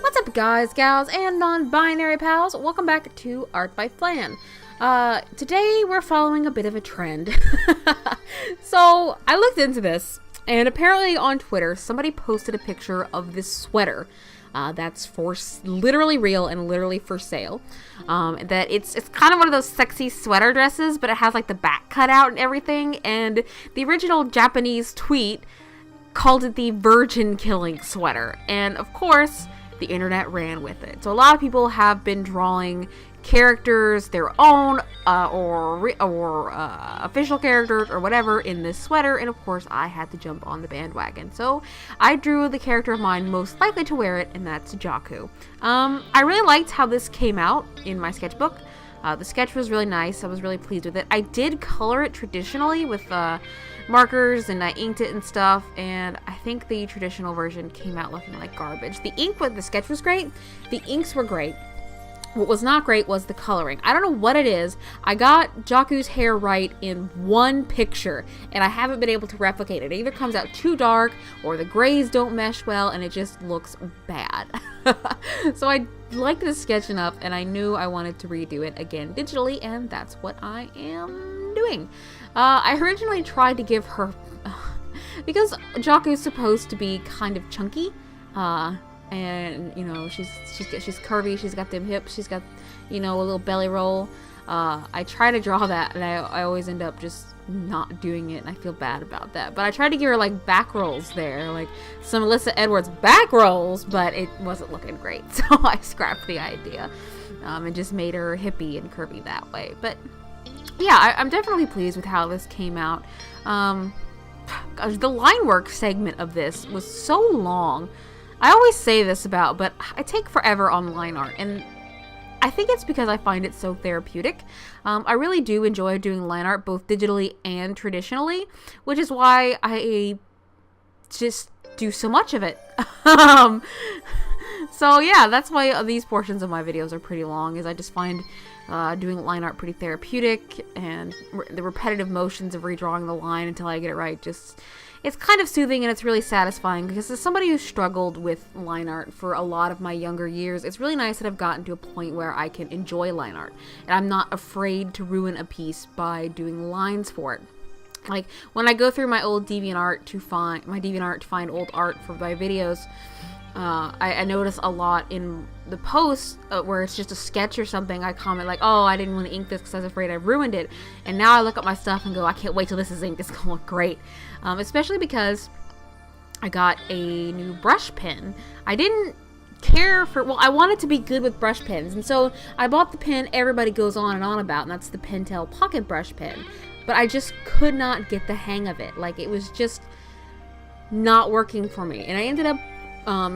What's up, guys, gals, and non-binary pals? Welcome back to Art by Flan. Today we're following a bit of a trend. So I looked into this, and apparently on Twitter somebody posted a picture of this sweater that's for literally real and literally for sale. That it's kind of one of those sexy sweater dresses, but it has like the back cut out and everything. And the original Japanese tweet called it the virgin killing sweater, and of course the internet ran with it. So a lot of people have been drawing characters, their own or official characters or whatever in this sweater, and of course I had to jump on the bandwagon. So I drew the character of mine most likely to wear it, and that's Jaku. I really liked how this came out in my sketchbook. The sketch was really nice. I was really pleased with it. I did color it traditionally with markers, and I inked it and stuff, and I think the traditional version came out looking like garbage. The ink with the sketch was great. The inks were great. What was not great was the coloring. I don't know what it is. I got Jaku's hair right in one picture, and I haven't been able to replicate it. It either comes out too dark, or the grays don't mesh well, and it just looks bad. So I liked this sketch enough, and I knew I wanted to redo it again digitally, and that's what I am doing. I originally tried to give her, because Jaku's supposed to be kind of chunky, and you know, she's curvy, she's got them hips, she's got, you know, a little belly roll. I try to draw that, and I always end up just not doing it, and I feel bad about that. But I tried to give her like back rolls there, like some Alyssa Edwards back rolls, but it wasn't looking great, so I scrapped the idea, and just made her hippie and curvy that way. But yeah, I'm definitely pleased with how this came out. Gosh, the line work segment of this was so long. I always say this about, but I take forever on line art, and I think it's because I find it so therapeutic. I really do enjoy doing line art both digitally and traditionally, which is why I just do so much of it. So yeah, that's why these portions of my videos are pretty long, is I just find doing line art pretty therapeutic, and the repetitive motions of redrawing the line until I get it right, it's kind of soothing, and it's really satisfying, because as somebody who struggled with line art for a lot of my younger years, it's really nice that I've gotten to a point where I can enjoy line art, and I'm not afraid to ruin a piece by doing lines for it. Like when I go through my old DeviantArt to find old art for my videos, I notice a lot in the posts where it's just a sketch or something, I comment like, oh, I didn't want to ink this because I was afraid I ruined it. And now I look at my stuff and go, I can't wait till this is inked. It's going to look great. Especially because I got a new brush pen. I didn't care for, well, I wanted to be good with brush pens. And so I bought the pen everybody goes on and on about, and that's the Pentel Pocket Brush Pen. But I just could not get the hang of it. Like, it was just not working for me. And I ended up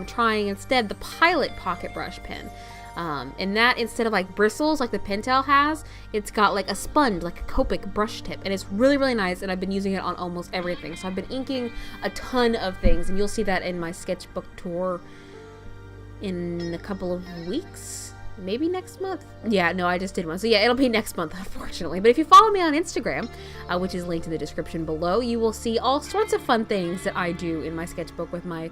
trying instead the Pilot Pocket Brush Pen, and that, instead of like bristles like the Pentel has, it's got like a sponge, like a Copic brush tip, and it's really, really nice, and I've been using it on almost everything. So I've been inking a ton of things, and you'll see that in my sketchbook tour in a couple of weeks, maybe next month. Yeah, no, I just did one, so yeah, it'll be next month, unfortunately. But if you follow me on Instagram, which is linked in the description below, you will see all sorts of fun things that I do in my sketchbook with my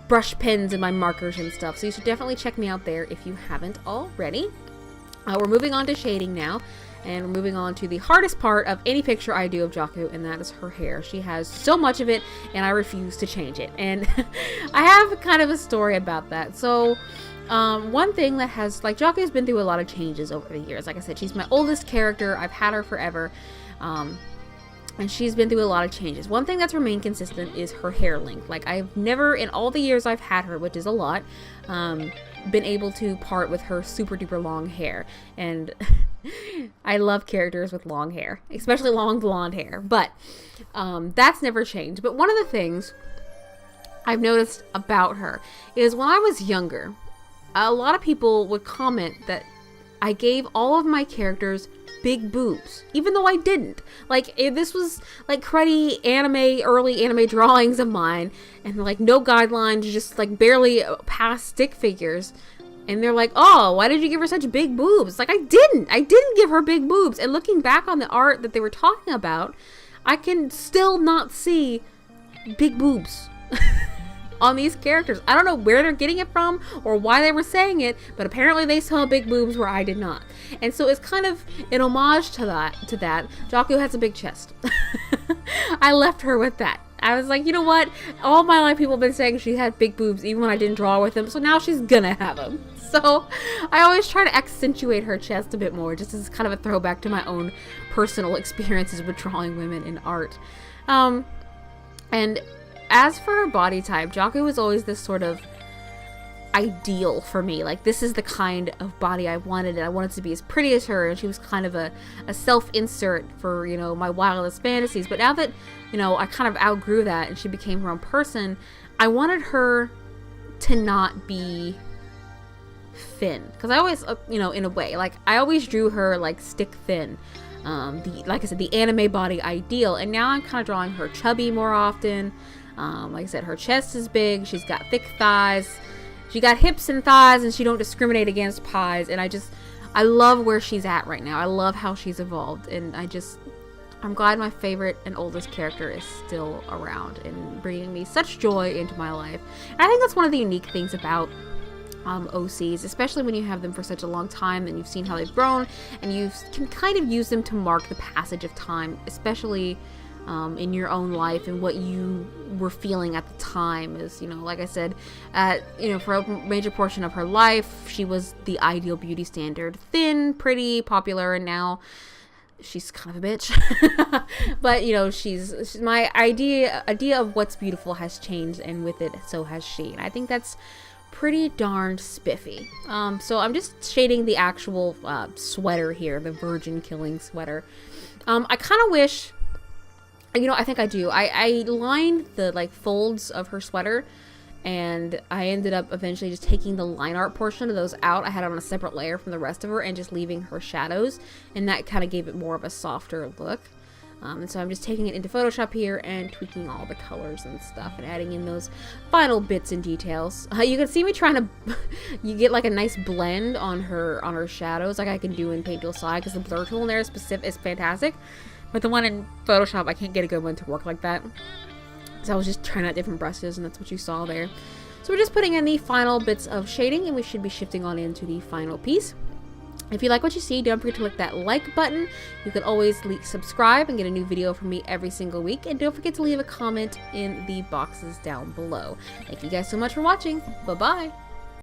brush pens and my markers and stuff, so you should definitely check me out there if you haven't already. We're moving on to shading now, and we're moving on to the hardest part of any picture I do of Jaku, and that is her hair. She has so much of it, and I refuse to change it, and I have kind of a story about that. So one thing that has, like, Jaku's been through a lot of changes over the years. Like I said, she's my oldest character. I've had her forever, and she's been through a lot of changes. One thing that's remained consistent is her hair length. Like, I've never, in all the years I've had her, which is a lot, been able to part with her super duper long hair. And I love characters with long hair, especially long blonde hair, but that's never changed. But one of the things I've noticed about her is when I was younger, a lot of people would comment that I gave all of my characters big boobs, even though I didn't. Like, this was like cruddy early anime drawings of mine, and like no guidelines, just like barely past stick figures, and they're like, oh, why did you give her such big boobs? Like, I didn't give her big boobs. And looking back on the art that they were talking about, I can still not see big boobs on these characters. I don't know where they're getting it from or why they were saying it, but apparently they saw big boobs where I did not. And so it's kind of an homage to that. Jaco has a big chest. I left her with that. I was like, you know what? All my life people have been saying she had big boobs even when I didn't draw with them, so now she's gonna have them. So I always try to accentuate her chest a bit more, just as kind of a throwback to my own personal experiences with drawing women in art. And as for her body type, Jaco was always this sort of ideal for me. Like, this is the kind of body I wanted, and I wanted to be as pretty as her, and she was kind of a self-insert for, you know, my wildest fantasies. But now that, you know, I kind of outgrew that and she became her own person, I wanted her to not be thin. Because I always, you know, in a way, like, I always drew her, like, stick thin. Like I said, the anime body ideal, and now I'm kind of drawing her chubby more often. Like I said, her chest is big, she's got thick thighs, she got hips and thighs, and she don't discriminate against pies, and I love where she's at right now. I love how she's evolved, and I'm glad my favorite and oldest character is still around and bringing me such joy into my life. And I think that's one of the unique things about OCs, especially when you have them for such a long time and you've seen how they've grown, and you can kind of use them to mark the passage of time, especially in your own life and what you were feeling at the time. Is, you know, like I said, you know, for a major portion of her life, she was the ideal beauty standard: thin, pretty, popular, and now she's kind of a bitch. But, you know, she's my idea of what's beautiful has changed, and with it, so has she. And I think that's pretty darn spiffy. So I'm just shading the actual sweater here, the virgin killing sweater. I kind of wish, you know, I think I do. I lined the, like, folds of her sweater, and I ended up eventually just taking the line art portion of those out. I had it on a separate layer from the rest of her and just leaving her shadows, and that kind of gave it more of a softer look. And so I'm just taking it into Photoshop here and tweaking all the colors and stuff and adding in those final bits and details. You can see me trying to you get like a nice blend on her shadows, like I can do in Tool SAI, because the blur tool in there is fantastic. But the one in Photoshop, I can't get a good one to work like that. So I was just trying out different brushes, and that's what you saw there. So we're just putting in the final bits of shading, and we should be shifting on into the final piece. If you like what you see, don't forget to click that like button. You can always subscribe and get a new video from me every single week. And don't forget to leave a comment in the boxes down below. Thank you guys so much for watching. Bye-bye.